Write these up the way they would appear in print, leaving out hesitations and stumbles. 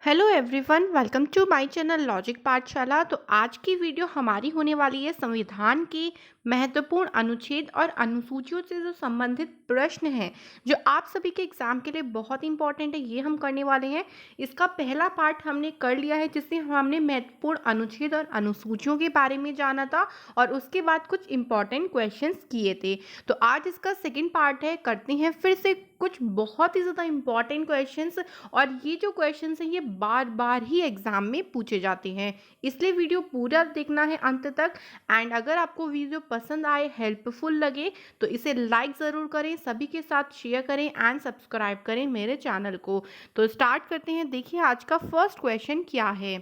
Hello everyone, welcome to my channel Logic Pathshala. तो आज की वीडियो हमारी होने वाली है संविधान के महत्वपूर्ण अनुच्छेद और अनुसूचियों से जो संबंधित प्रश्न हैं जो आप सभी के एग्जाम के लिए बहुत इंपॉर्टेंट है, ये हम करने वाले हैं। इसका पहला पार्ट हमने कर लिया है जिसमें हमने महत्वपूर्ण अनुच्छेद और अनुसूचियों के बारे में जाना था और उसके बाद कुछ इंपॉर्टेंट क्वेश्चंस किए थे। तो आज इसका सेकेंड पार्ट है, करते हैं फिर से कुछ बहुत ही ज़्यादा इंपॉर्टेंट क्वेश्चंस। और ये जो क्वेश्चंस हैं ये बार बार ही एग्जाम में पूछे जाते हैं, इसलिए वीडियो पूरा देखना है अंत तक। एंड अगर आपको वीडियो पसंद आए, हेल्पफुल लगे, तो इसे लाइक ज़रूर करें, सभी के साथ शेयर करें एंड सब्सक्राइब करें मेरे चैनल को। तो स्टार्ट करते हैं। देखिए आज का फर्स्ट क्वेश्चन क्या है।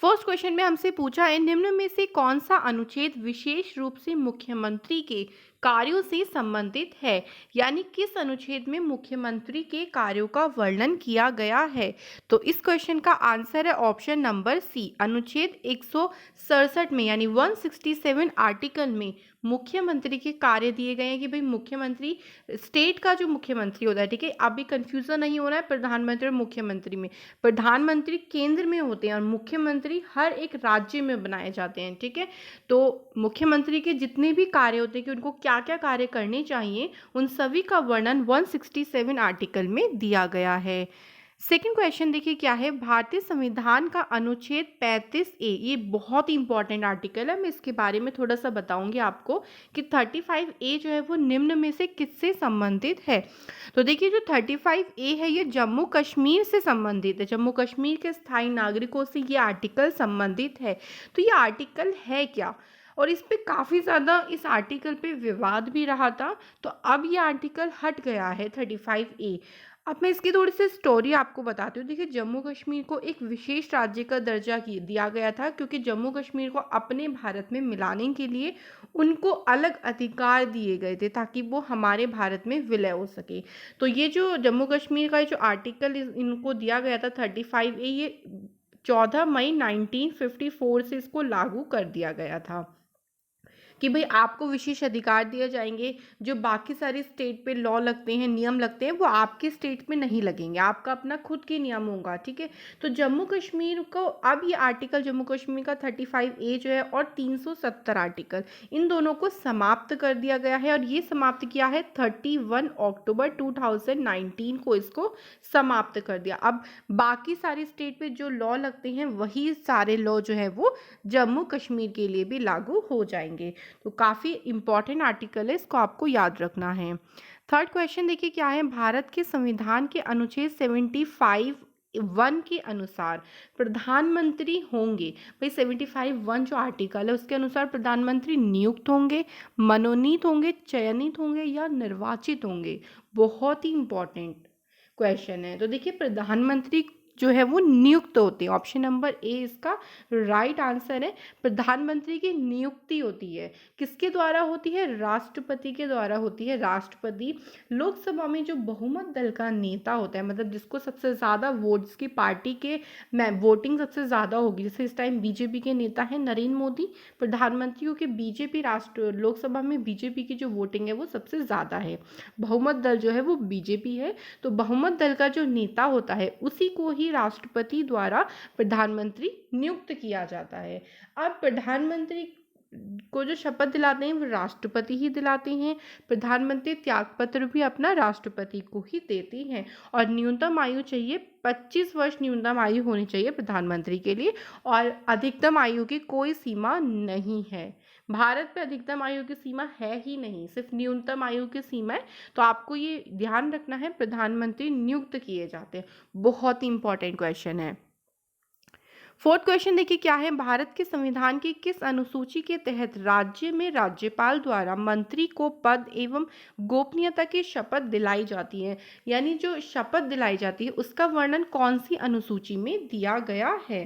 फर्स्ट क्वेश्चन में हमसे पूछा है, निम्न में से कौन सा अनुच्छेद विशेष रूप से मुख्यमंत्री के कार्यों से संबंधित है। यानी किस अनुच्छेद में मुख्यमंत्री के कार्यों का वर्णन किया गया है। तो इस क्वेश्चन का आंसर है ऑप्शन नंबर सी, अनुच्छेद 167 में यानी 167 आर्टिकल में मुख्यमंत्री के कार्य दिए गए हैं कि भाई मुख्यमंत्री स्टेट का जो मुख्यमंत्री होता है, ठीक है, अभी कंफ्यूजन नहीं होना है प्रधानमंत्री और मुख्यमंत्री में। प्रधानमंत्री केंद्र में होते हैं और मुख्यमंत्री हर एक राज्य में बनाए जाते हैं, ठीक है। तो मुख्यमंत्री के जितने भी कार्य होते हैं कि उनको क्या क्या कार्य करने चाहिए, उन सभी का वर्णन 167 आर्टिकल में दिया गया है। सेकंड क्वेश्चन देखिए क्या है, भारतीय संविधान का अनुच्छेद 35A, ये बहुत ही इंपॉर्टेंट आर्टिकल है, मैं इसके बारे में थोड़ा सा बताऊंगी आपको कि 35A जो है वो निम्न में से किससे संबंधित है। तो देखिए जो 35A है ये जम्मू कश्मीर से संबंधित है, जम्मू कश्मीर के स्थायी नागरिकों से ये आर्टिकल संबंधित है। तो ये आर्टिकल है क्या, और इस पे काफ़ी ज़्यादा इस आर्टिकल पे विवाद भी रहा था। तो अब ये आर्टिकल हट गया है 35A। अब मैं इसकी थोड़ी सी स्टोरी आपको बताती हूँ। देखिए जम्मू कश्मीर को एक विशेष राज्य का दर्जा दिया गया था क्योंकि जम्मू कश्मीर को अपने भारत में मिलाने के लिए उनको अलग अधिकार दिए गए थे ताकि वो हमारे भारत में विलय हो सके। तो ये जो जम्मू कश्मीर का जो आर्टिकल इनको दिया गया था 35A, ये 14 मई 1954 से इसको लागू कर दिया गया था कि भाई आपको विशेष अधिकार दिए जाएंगे, जो बाकी सारी स्टेट पे लॉ लगते हैं, नियम लगते हैं, वो आपके स्टेट में नहीं लगेंगे, आपका अपना खुद के नियम होगा, ठीक है। तो जम्मू कश्मीर को अब ये आर्टिकल जम्मू कश्मीर का 35A जो है और 370 आर्टिकल, इन दोनों को समाप्त कर दिया गया है और ये समाप्त किया है 31 अक्टूबर 2019 को, इसको समाप्त कर दिया। अब बाकी सारी स्टेट पे जो लॉ लगते हैं वही सारे लॉ जो है वो जम्मू कश्मीर के लिए भी लागू हो जाएंगे। तो काफ़ी इंपॉर्टेंट आर्टिकल है, इसको आपको याद रखना है। थर्ड क्वेश्चन देखिए क्या है, भारत के संविधान के अनुच्छेद 75(1) के अनुसार प्रधानमंत्री होंगे। भाई 75(1) जो आर्टिकल है उसके अनुसार प्रधानमंत्री नियुक्त होंगे, मनोनीत होंगे, चयनित होंगे या निर्वाचित होंगे। बहुत ही इंपॉर्टेंट क्वेश्चन है। तो देखिए प्रधानमंत्री जो है वो नियुक्त होते हैं, ऑप्शन नंबर ए इसका राइट आंसर है। प्रधानमंत्री की नियुक्ति होती है, किसके द्वारा होती है, राष्ट्रपति के द्वारा होती है। राष्ट्रपति लोकसभा में जो बहुमत दल का नेता होता है, मतलब जिसको सबसे ज़्यादा वोट्स की पार्टी के में वोटिंग सबसे ज़्यादा होगी, जैसे इस टाइम बीजेपी के नेता हैं नरेंद्र मोदी, प्रधानमंत्रियों के बीजेपी राष्ट्र लोकसभा में बीजेपी की जो वोटिंग है वो सबसे ज़्यादा है, बहुमत दल जो है वो बीजेपी है। तो बहुमत दल का जो नेता होता है उसी को ही राष्ट्रपति द्वारा प्रधानमंत्री नियुक्त किया जाता है। अब प्रधानमंत्री को जो शपथ दिलाते हैं वो राष्ट्रपति ही दिलाते हैं। प्रधानमंत्री त्यागपत्र भी अपना राष्ट्रपति को ही देते हैं। और न्यूनतम आयु चाहिए 25 वर्ष न्यूनतम आयु होनी चाहिए प्रधानमंत्री के लिए, और अधिकतम आयु की कोई सीमा नहीं है। भारत पे अधिकतम आयु की सीमा है ही नहीं, सिर्फ न्यूनतम आयु की सीमा है। तो आपको ये ध्यान रखना है, प्रधानमंत्री नियुक्त किए जाते हैं। बहुत ही इंपॉर्टेंट क्वेश्चन है। फोर्थ क्वेश्चन देखिए क्या है, भारत के संविधान की किस अनुसूची के तहत राज्य में राज्यपाल द्वारा मंत्री को पद एवं गोपनीयता की शपथ दिलाई जाती है। यानी जो शपथ दिलाई जाती है उसका वर्णन कौन सी अनुसूची में दिया गया है।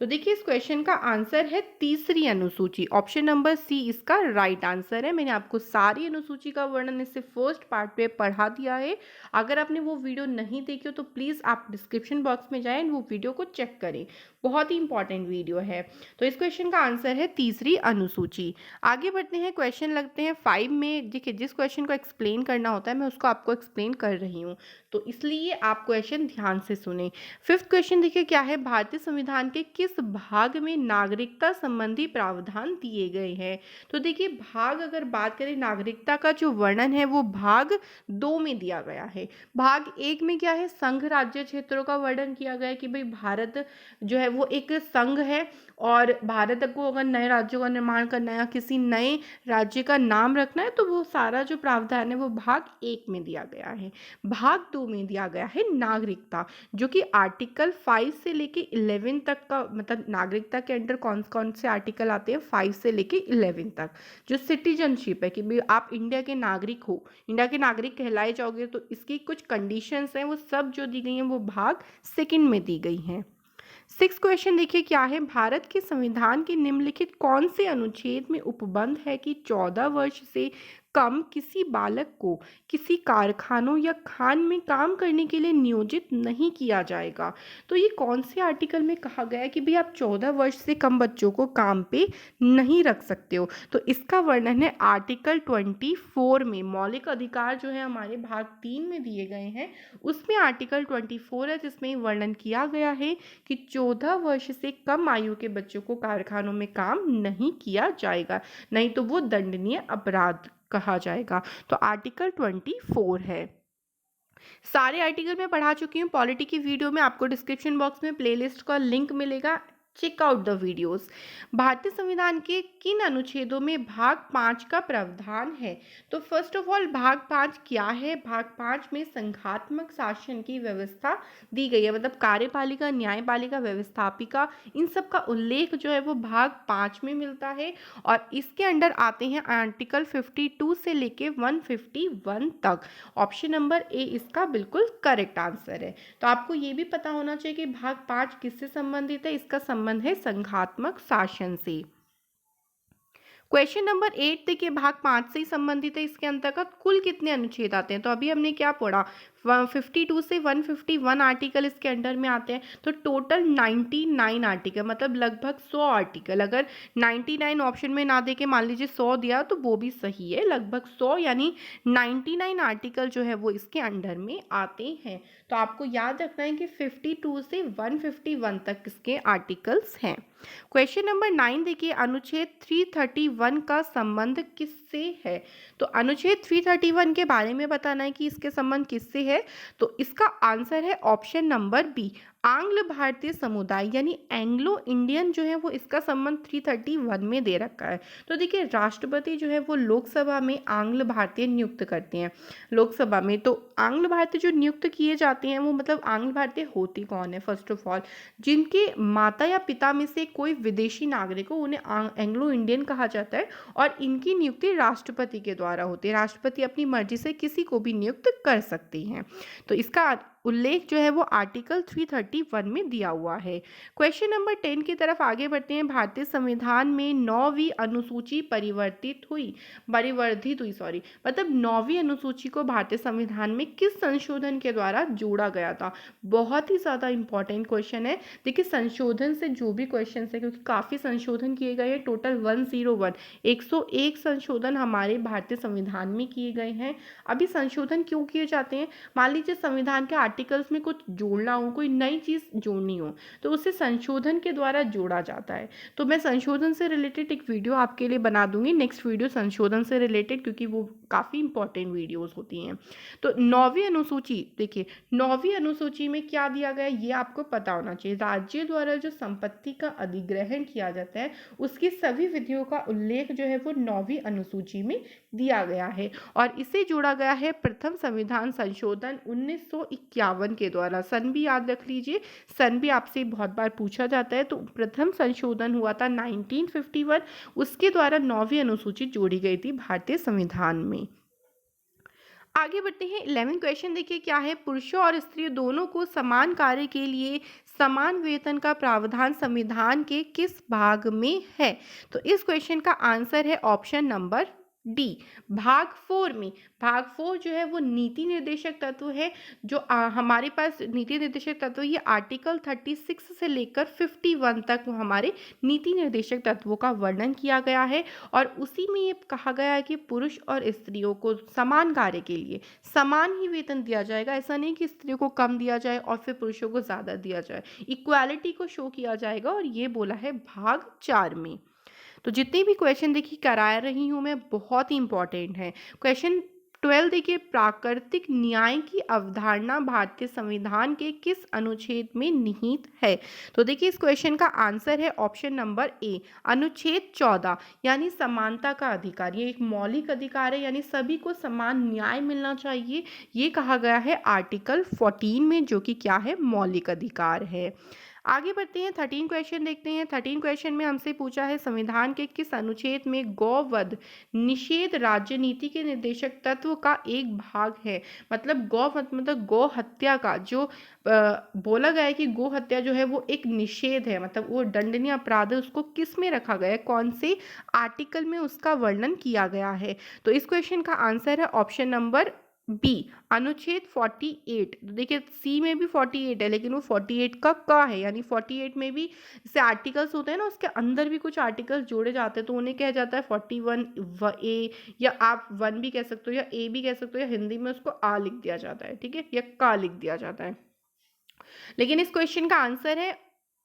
तो देखिए इस क्वेश्चन का आंसर है तीसरी अनुसूची। ऑप्शन नंबर सी इसका राइट आंसर है। मैंने आपको सारी अनुसूची का वर्णन इससे फर्स्ट पार्ट पे पढ़ा दिया है। अगर आपने वो वीडियो नहीं देखी हो तो प्लीज़ आप डिस्क्रिप्शन बॉक्स में जाएं, वो वीडियो को चेक करें, बहुत ही इंपॉर्टेंट वीडियो है। तो इस क्वेश्चन का आंसर है तीसरी अनुसूची। आगे बढ़ते हैं, क्वेश्चन लगते हैं 5 में। देखिए जिस क्वेश्चन को एक्सप्लेन करना होता है मैं उसको आपको एक्सप्लेन कर रही हूँ, तो इसलिए आप क्वेश्चन ध्यान से सुने। 5th क्वेश्चन देखिए क्या है, भारतीय संविधान के किस भाग में नागरिकता संबंधी प्रावधान दिए गए हैं। तो देखिए भाग, अगर बात करें नागरिकता का जो वर्णन है वो भाग 2 में दिया गया है। भाग 1 में क्या है, संघ राज्य क्षेत्रों का वर्णन किया गया है कि भाई भारत जो है वो एक संघ है और भारत को अगर नए राज्यों का निर्माण करना है या किसी नए राज्य का नाम रखना है तो वो सारा जो प्रावधान है वो भाग 1 में दिया गया है। भाग 2 में दिया गया है नागरिकता, जो कि आर्टिकल 5 से लेके 11 तक का, मतलब नागरिकता के अंडर कौन कौन से आर्टिकल आते हैं 5 से लेके 11 तक। जो सिटीजनशिप है कि भाई आप इंडिया के नागरिक हो, इंडिया के नागरिक कहलाए जाओगे, तो इसकी कुछ कंडीशंस हैं वो सब जो दी गई हैं वो भाग 2 में दी गई हैं। 6 क्वेश्चन देखिए क्या है, भारत के संविधान के निम्नलिखित कौन से अनुच्छेद में उपबंध है कि 14 वर्ष से कम किसी बालक को किसी कारखानों या खान में काम करने के लिए नियोजित नहीं किया जाएगा। तो ये कौन से आर्टिकल में कहा गया है कि भाई आप 14 वर्ष से कम बच्चों को काम पे नहीं रख सकते हो। तो इसका वर्णन है आर्टिकल 24 में। मौलिक अधिकार जो है हमारे भाग 3 में दिए गए हैं, उसमें आर्टिकल 24 है जिसमें वर्णन किया गया है कि 14 वर्ष से कम आयु के बच्चों को कारखानों में काम नहीं किया जाएगा, नहीं तो वो दंडनीय अपराध कहा जाएगा। तो आर्टिकल 24 है। सारे आर्टिकल मैं पढ़ा चुकी हूँ। पॉलिटी की वीडियो में आपको डिस्क्रिप्शन बॉक्स में प्लेलिस्ट का लिंक मिलेगा, चेक आउट द वीडियोस। भारतीय संविधान के किन अनुच्छेदों में भाग 5 का प्रावधान है। तो फर्स्ट ऑफ ऑल भाग 5 क्या है, भाग 5 में संघात्मक शासन की व्यवस्था दी गई है, मतलब कार्यपालिका, न्यायपालिका, व्यवस्थापिका, इन सब का उल्लेख जो है वो भाग 5 में मिलता है। और इसके अंडर आते हैं आर्टिकल 52 से लेके 151 तक। ऑप्शन नंबर ए इसका बिल्कुल करेक्ट आंसर है। तो आपको ये भी पता होना चाहिए कि भाग 5 किससे संबंधित है, इसका संबंध है संघात्मक शासन से। क्वेश्चन नंबर 8 देखिए भाग 5 से ही संबंधित है। इसके अंतर्गत कुल कितने अनुच्छेद आते हैं। तो अभी हमने क्या पढ़ा, 52 से 151 आर्टिकल इसके अंडर में आते हैं। तो टोटल 99 आर्टिकल, मतलब लगभग 100 आर्टिकल। अगर 99 ऑप्शन में ना देके मान लीजिए 100 दिया तो वो भी सही है, लगभग 100 यानी 99 आर्टिकल जो है वो इसके अंडर में आते हैं। तो आपको याद रखना है कि 52 से 151 तक इसके आर्टिकल्स हैं। क्वेश्चन नंबर 9 देखिए, अनुच्छेद 331 का संबंध किससे है। तो अनुच्छेद 331 के बारे में बताना है कि इसके संबंध किससे है। तो इसका आंसर है ऑप्शन नंबर बी, आंग्ल भारतीय समुदाय यानी एंग्लो इंडियन जो है वो इसका संबंध 331 में दे रखा है। तो देखिए राष्ट्रपति जो है वो लोकसभा में आंग्ल भारतीय नियुक्त करते हैं लोकसभा में। तो आंग्ल भारतीय जो नियुक्त किए जाते हैं वो, मतलब आंग्ल भारतीय होती कौन है, फर्स्ट ऑफ ऑल जिनके माता या पिता में से कोई विदेशी नागरिक हो उन्हें एंग्लो इंडियन कहा जाता है। और इनकी नियुक्ति राष्ट्रपति के द्वारा होती है। राष्ट्रपति अपनी मर्जी से किसी को भी नियुक्त कर सकती हैं। तो इसका उल्लेख जो है वो आर्टिकल 331 में दिया हुआ है। क्वेश्चन नंबर 10 की तरफ आगे बढ़ते हैं। भारतीय संविधान में 9वीं अनुसूची परिवर्तित हुई परिवर्धित हुई सॉरी मतलब 9वीं अनुसूची को भारतीय संविधान में किस संशोधन के द्वारा जोड़ा गया था। बहुत ही ज़्यादा इंपॉर्टेंट क्वेश्चन है। देखिए संशोधन से जो भी क्वेश्चन है, क्योंकि काफ़ी संशोधन किए गए हैं, टोटल 101 संशोधन हमारे भारतीय संविधान में किए गए हैं। अभी संशोधन क्यों किए जाते हैं, मान लीजिए संविधान के आर्टिकल्स में कुछ जोड़ना हो, कोई नई चीज़ जोड़नी हो, तो उसे संशोधन के द्वारा जोड़ा जाता है। तो मैं संशोधन से रिलेटेड एक वीडियो आपके लिए बना दूंगी, नेक्स्ट वीडियो संशोधन से रिलेटेड, क्योंकि वो काफ़ी इंपॉर्टेंट वीडियोस होती हैं। तो 9वीं अनुसूची देखिए, 9वीं अनुसूची में क्या दिया गया ये आपको पता होना चाहिए। राज्य द्वारा जो संपत्ति का अधिग्रहण किया जाता है उसकी सभी विधियों का उल्लेख जो है वो 9वीं अनुसूची में दिया गया है। और इसे जोड़ा गया है प्रथम संविधान संशोधन 1951 के द्वारा। सन भी याद रख लीजिए, सन भी आपसे बहुत बार पूछा जाता है। तो प्रथम संशोधन हुआ था 1951, उसके द्वारा 9वीं अनुसूची जोड़ी गई थी भारतीय संविधान में। आगे बढ़ते हैं 11th क्वेश्चन। देखिए क्या है, पुरुषों और स्त्रियों दोनों को समान कार्य के लिए समान वेतन का प्रावधान संविधान के किस भाग में है? तो इस क्वेश्चन का आंसर है ऑप्शन नंबर डी, भाग 4 में। भाग 4 जो है वो नीति निर्देशक तत्व है। जो हमारे पास नीति निर्देशक तत्व, ये आर्टिकल 36 से लेकर 51 तक वो हमारे नीति निर्देशक तत्वों का वर्णन किया गया है। और उसी में ये कहा गया है कि पुरुष और स्त्रियों को समान कार्य के लिए समान ही वेतन दिया जाएगा। ऐसा नहीं कि स्त्रियों को कम दिया जाए और फिर पुरुषों को ज़्यादा दिया जाए। इक्वालिटी को शो किया जाएगा, और ये बोला है भाग 4 में। तो जितने भी क्वेश्चन देखिए करा रही हूँ मैं, बहुत ही इंपॉर्टेंट है। क्वेश्चन 12 देखिए, प्राकृतिक न्याय की अवधारणा भारतीय संविधान के किस अनुच्छेद में निहित है? तो देखिए इस क्वेश्चन का आंसर है ऑप्शन नंबर ए, अनुच्छेद 14, यानी समानता का अधिकार। ये एक मौलिक अधिकार है, यानी सभी को समान न्याय मिलना चाहिए। ये कहा गया है आर्टिकल 14 में, जो कि क्या है, मौलिक अधिकार है। आगे बढ़ते हैं, 13 क्वेश्चन देखते हैं। 13 क्वेश्चन में हमसे पूछा है, संविधान के किस अनुच्छेद में गौवध निषेध राज्य नीति के निर्देशक तत्व का एक भाग है? मतलब गौवध मतलब गौ हत्या का जो बोला गया है कि गौ हत्या जो है वो एक निषेध है, मतलब वो दंडनीय अपराध है, उसको किस में रखा गया है, कौन से आर्टिकल में उसका वर्णन किया गया है? तो इस क्वेश्चन का आंसर है ऑप्शन नंबर बी, अनुच्छेद 48। तो देखिए सी में भी 48 है, लेकिन वो 48 का है, यानी 48 में भी जैसे आर्टिकल्स होते हैं ना, उसके अंदर भी कुछ आर्टिकल्स जोड़े जाते हैं, तो उन्हें कहा जाता है 41 ए, या आप 1 भी कह सकते हो, या ए भी कह सकते हो, या हिंदी में उसको आ लिख दिया जाता है, ठीक है, या का लिख दिया जाता है। लेकिन इस क्वेश्चन का आंसर है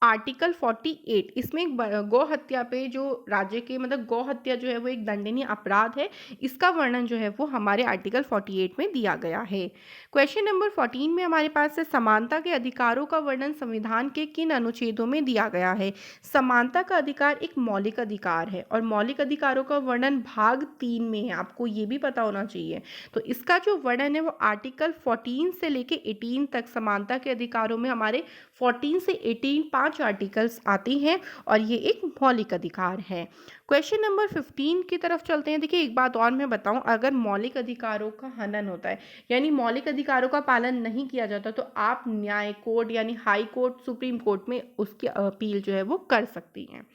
आर्टिकल 48। इसमें गौ हत्या पे जो राज्य के मतलब गौ हत्या जो है वो एक दंडनीय अपराध है, इसका वर्णन जो है वो हमारे आर्टिकल 48 में दिया गया है। क्वेश्चन नंबर 14 में हमारे पास है, समानता के अधिकारों का वर्णन संविधान के किन अनुच्छेदों में दिया गया है? समानता का अधिकार एक मौलिक अधिकार है, और मौलिक अधिकारों का वर्णन भाग 3 में है, आपको ये भी पता होना चाहिए। तो इसका जो वर्णन है वो आर्टिकल 14 से लेके 18 तक, समानता के अधिकारों में हमारे 14 से 18 5 आर्टिकल्स आती हैं, और ये एक मौलिक अधिकार है। क्वेश्चन नंबर 15 की तरफ चलते हैं। देखिए एक बात और मैं बताऊं, अगर मौलिक अधिकारों का हनन होता है, यानी मौलिक अधिकारों का पालन नहीं किया जाता, तो आप न्याय कोर्ट यानी हाई कोर्ट, सुप्रीम कोर्ट में उसकी अपील जो है वो कर सकती हैं।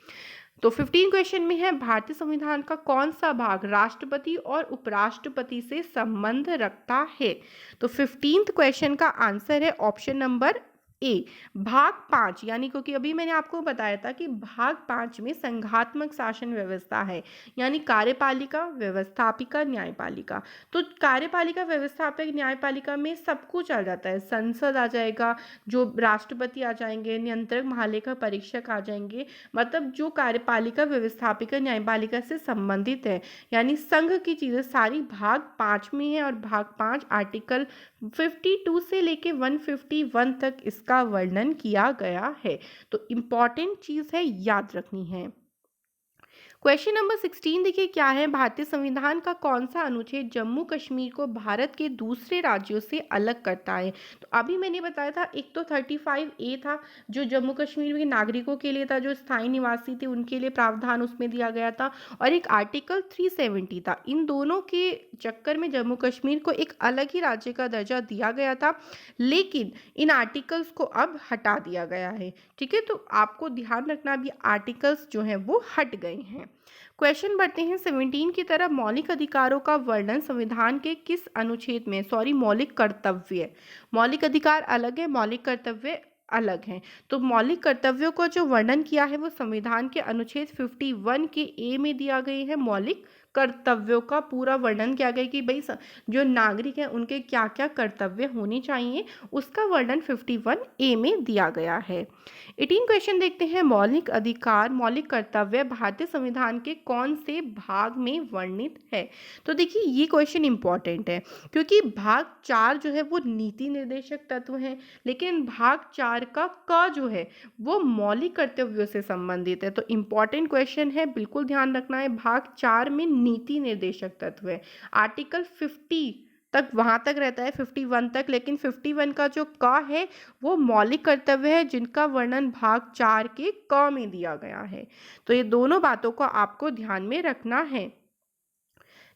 तो 15 क्वेश्चन में है, भारतीय संविधान का कौन सा भाग राष्ट्रपति और उपराष्ट्रपति से संबंध रखता है? तो 15th क्वेश्चन का आंसर है ऑप्शन नंबर ए, भाग 5, यानी क्योंकि अभी मैंने आपको बताया था कि भाग 5 में संघात्मक शासन व्यवस्था है, यानी कार्यपालिका, व्यवस्थापिका, न्यायपालिका। तो कार्यपालिका, व्यवस्थापिका, न्यायपालिका में सब कुछ आ जाता है, संसद आ जाएगा, जो राष्ट्रपति आ जाएंगे, नियंत्रक महालेखा परीक्षक आ जाएंगे, मतलब जो कार्यपालिका, व्यवस्थापिका, न्यायपालिका से संबंधित है, यानी संघ की चीज़ें सारी भाग 5 में है। और भाग 5 आर्टिकल 52 से लेके 151 तक इसका वर्णन किया गया है। तो इम्पॉर्टेंट चीज़ है, याद रखनी है। क्वेश्चन नंबर 16 देखिए क्या है, भारतीय संविधान का कौन सा अनुच्छेद जम्मू कश्मीर को भारत के दूसरे राज्यों से अलग करता है? तो अभी मैंने बताया था, एक तो 35A था जो जम्मू कश्मीर के नागरिकों के लिए था, जो स्थायी निवासी थे उनके लिए प्रावधान उसमें दिया गया था, और एक आर्टिकल 370 था। इन दोनों के चक्कर में जम्मू कश्मीर को एक अलग ही राज्य का दर्जा दिया गया था, लेकिन इन आर्टिकल्स को अब हटा दिया गया है, ठीक है। तो आपको ध्यान रखना, अभी आर्टिकल्स जो हैं वो हट गए हैं। क्वेश्चन बढ़ते हैं 17 की तरफ, मौलिक अधिकारों का वर्णन संविधान के किस अनुच्छेद में, मौलिक कर्तव्य, मौलिक अधिकार अलग है, मौलिक कर्तव्य अलग हैं। तो मौलिक कर्तव्यों को जो वर्णन किया है वो संविधान के अनुच्छेद 51 के ए में दिया गए हैं। मौलिक कर्तव्यों का पूरा वर्णन किया गया कि भाई जो नागरिक हैं उनके क्या क्या कर्तव्य होने चाहिए, उसका वर्णन 51A में दिया गया है। 18 क्वेश्चन देखते हैं, मौलिक अधिकार, मौलिक कर्तव्य भारतीय संविधान के कौन से भाग में वर्णित है? तो देखिए ये क्वेश्चन इंपॉर्टेंट है, क्योंकि भाग 4 जो है वो नीति निर्देशक तत्व है, लेकिन भाग 4 का जो है वो मौलिक कर्तव्यों से संबंधित है। तो इम्पॉर्टेंट क्वेश्चन है, बिल्कुल ध्यान रखना है। भाग 4 में नीति निर्देशक तत्व है, आर्टिकल 50 तक वहां तक रहता है, 51 तक, लेकिन 51 का जो क है वो मौलिक कर्तव्य है, जिनका वर्णन भाग 4 के क में दिया गया है। तो ये दोनों बातों को आपको ध्यान में रखना है।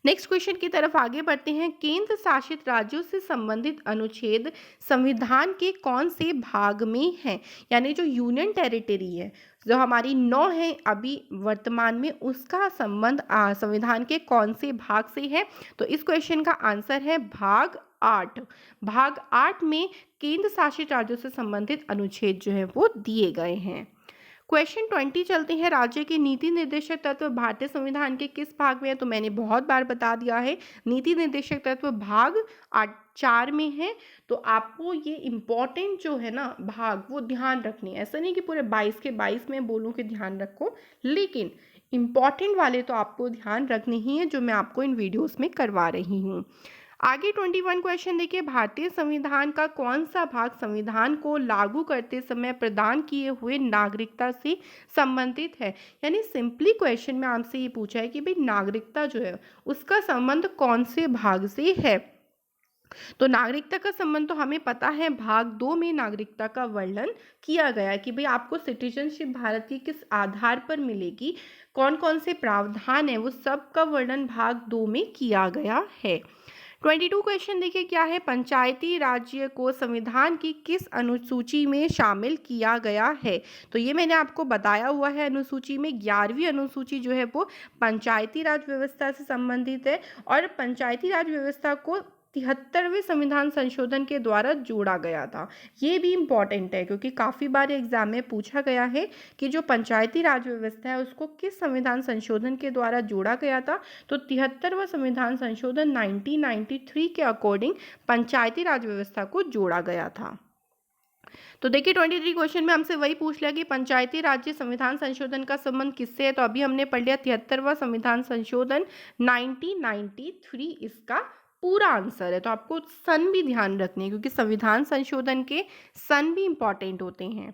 नेक्स्ट क्वेश्चन की तरफ आगे बढ़ते हैं। केंद्र शासित राज्यों से संबंधित अनुच्छेद संविधान के कौन से भाग में है? यानी जो यूनियन टेरिटरी है, जो हमारी 9 है अभी वर्तमान में, उसका संबंध संविधान के कौन से भाग से है? तो इस क्वेश्चन का आंसर है भाग 8। भाग 8 में केंद्र शासित राज्यों से संबंधित अनुच्छेद जो है वो दिए गए हैं। क्वेश्चन 20 चलते हैं। राज्य के नीति निर्देशक तत्व भारतीय संविधान के किस भाग में है? तो मैंने बहुत बार बता दिया है, नीति निर्देशक तत्व भाग 4 में है। तो आपको ये इम्पोर्टेंट जो है ना भाग, वो ध्यान रखने, ऐसा नहीं कि पूरे 22 के 22 में बोलूँ कि ध्यान रखो, लेकिन इम्पॉर्टेंट वाले तो आपको ध्यान रखने ही है, जो मैं आपको इन वीडियोस में करवा रही हूँ। आगे 21 क्वेश्चन देखिए। भारतीय संविधान का कौन सा भाग संविधान को लागू करते समय प्रदान किए हुए नागरिकता से संबंधित है? यानी सिंपली क्वेश्चन में आपसे ये पूछा है कि भाई नागरिकता जो है उसका संबंध कौन से भाग से है? तो नागरिकता का संबंध तो हमें पता है, भाग 2 में नागरिकता का वर्णन किया गया है कि भाई आपको सिटीजनशिप भारत की किस आधार पर मिलेगी, कौन कौन से प्रावधान है, वो सब का वर्णन भाग 2 में किया गया है। 22 क्वेश्चन देखिए क्या है। पंचायती राज्य को संविधान की किस अनुसूची में शामिल किया गया है? तो ये मैंने आपको बताया हुआ है, अनुसूची में 11वीं अनुसूची जो है वो पंचायती राज व्यवस्था से संबंधित है, और पंचायती राज व्यवस्था को 73वें संविधान संशोधन के द्वारा जोड़ा गया था। ये भी इम्पॉर्टेंट है क्योंकि काफ़ी बार एग्जाम में पूछा गया है कि जो पंचायती राज व्यवस्था है उसको किस संविधान संशोधन के द्वारा जोड़ा गया था। तो 73वां संविधान संशोधन 1993 के अकॉर्डिंग पंचायती राज व्यवस्था को जोड़ा गया था। तो देखिए 23 क्वेश्चन में हमसे वही पूछ लिया कि पंचायती राज्य संविधान संशोधन का संबंध किससे है? तो अभी हमने पढ़ लिया 73वां संविधान संशोधन 1993 इसका पूरा आंसर है। तो आपको सन भी ध्यान रखनी है क्योंकि संविधान संशोधन के सन भी इंपॉर्टेंट होते हैं।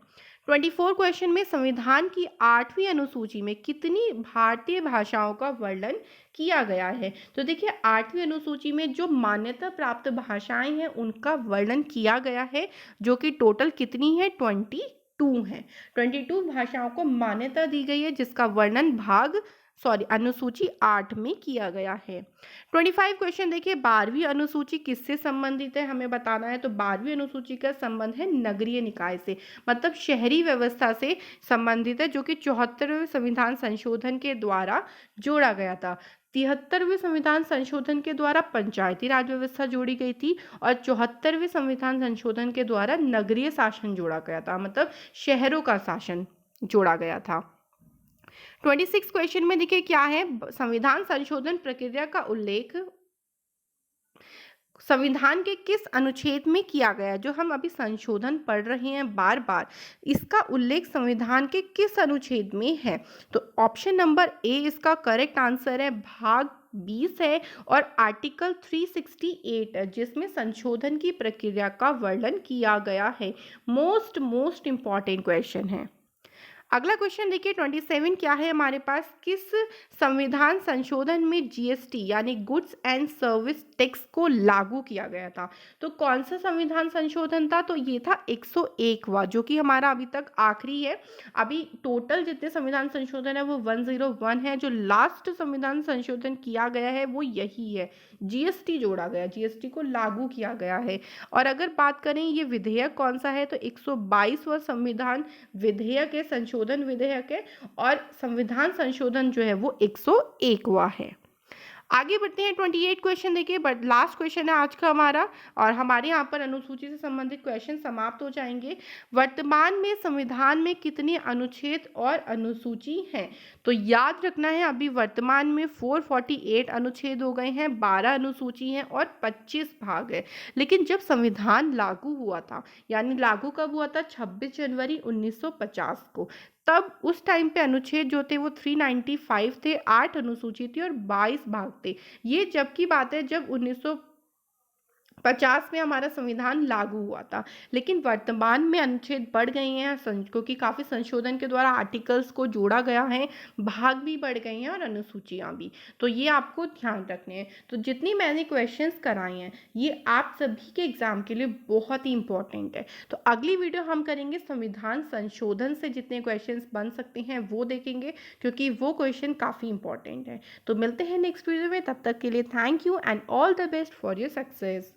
24 क्वेश्चन में संविधान की 8वीं अनुसूची में कितनी भारतीय भाषाओं का वर्णन किया गया है? तो देखिए 8वीं अनुसूची में जो मान्यता प्राप्त भाषाएं हैं उनका वर्णन किया गया है, जो कि टोटल कितनी है? 22 है। 22 भाषाओं को मान्यता दी गई है, जिसका वर्णन अनुसूची 8 में किया गया है। 25 क्वेश्चन देखिए। 12वीं अनुसूची किससे संबंधित है? हमें बताना है। तो 12वीं अनुसूची का संबंध है नगरीय निकाय से, मतलब शहरी व्यवस्था से संबंधित है, जो कि 74वें संविधान संशोधन के द्वारा जोड़ा गया था। 73वें संविधान संशोधन के द्वारा पंचायती राज व्यवस्था जोड़ी गई थी, और 74वें संविधान संशोधन के द्वारा नगरीय शासन जोड़ा गया था, मतलब शहरों का शासन जोड़ा गया था। 26 क्वेश्चन में देखिए क्या है। संविधान संशोधन प्रक्रिया का उल्लेख संविधान के किस अनुच्छेद में किया गया है? जो हम अभी संशोधन पढ़ रहे हैं बार बार, इसका उल्लेख संविधान के किस अनुच्छेद में है? तो ऑप्शन नंबर ए इसका करेक्ट आंसर है, भाग 20 है, और आर्टिकल 368 है, जिसमें संशोधन की प्रक्रिया का वर्णन किया गया है। मोस्ट इंपॉर्टेंट क्वेश्चन है। अगला क्वेश्चन देखिए 27 क्या है हमारे पास। किस संविधान संशोधन में जीएसटी यानी गुड्स एंड सर्विस टैक्स को लागू किया गया था? तो कौन सा संविधान संशोधन था? तो ये था 101वां, जो कि हमारा अभी तक आखिरी है। अभी टोटल जितने संविधान संशोधन है वो 101 है। जो लास्ट संविधान संशोधन किया गया है वो यही है, जीएसटी जोड़ा गया, जीएसटी को लागू किया गया है। और अगर बात करें ये विधेयक कौन सा है, तो 122वां संविधान विधेयक है, संशोधन विधेयक है, और संविधान संशोधन जो है वो 101वां है। आगे बढ़ते हैं। 28 क्वेश्चन देखिए, बट लास्ट क्वेश्चन है आज का हमारा, और हमारे यहाँ पर अनुसूची से संबंधित क्वेश्चन समाप्त हो जाएंगे। वर्तमान में संविधान में कितने अनुच्छेद और अनुसूची हैं? तो याद रखना है, अभी वर्तमान में 448 अनुच्छेद हो गए हैं, 12 अनुसूची हैं और 25 भाग है। लेकिन जब संविधान लागू हुआ था, यानी लागू कब हुआ था? 26 जनवरी 1950 को। तब उस टाइम पे अनुच्छेद जो थे वो 395 थे, 8 अनुसूची थी और 22 भाग थे। ये जब की बात है जब 50 में हमारा संविधान लागू हुआ था, लेकिन वर्तमान में अनुच्छेद बढ़ गए हैं क्योंकि काफ़ी संशोधन के द्वारा आर्टिकल्स को जोड़ा गया है, भाग भी बढ़ गए हैं और अनुसूचियाँ भी। तो ये आपको ध्यान रखने हैं। तो जितनी मैंने क्वेश्चंस कराए हैं ये आप सभी के एग्जाम के लिए बहुत ही इंपॉर्टेंट है। तो अगली वीडियो हम करेंगे संविधान संशोधन से जितने क्वेश्चंस बन सकते हैं वो देखेंगे, क्योंकि वो क्वेश्चन काफ़ी इंपॉर्टेंट है। तो मिलते हैं नेक्स्ट वीडियो में, तब तक के लिए thank you and all the best for your success.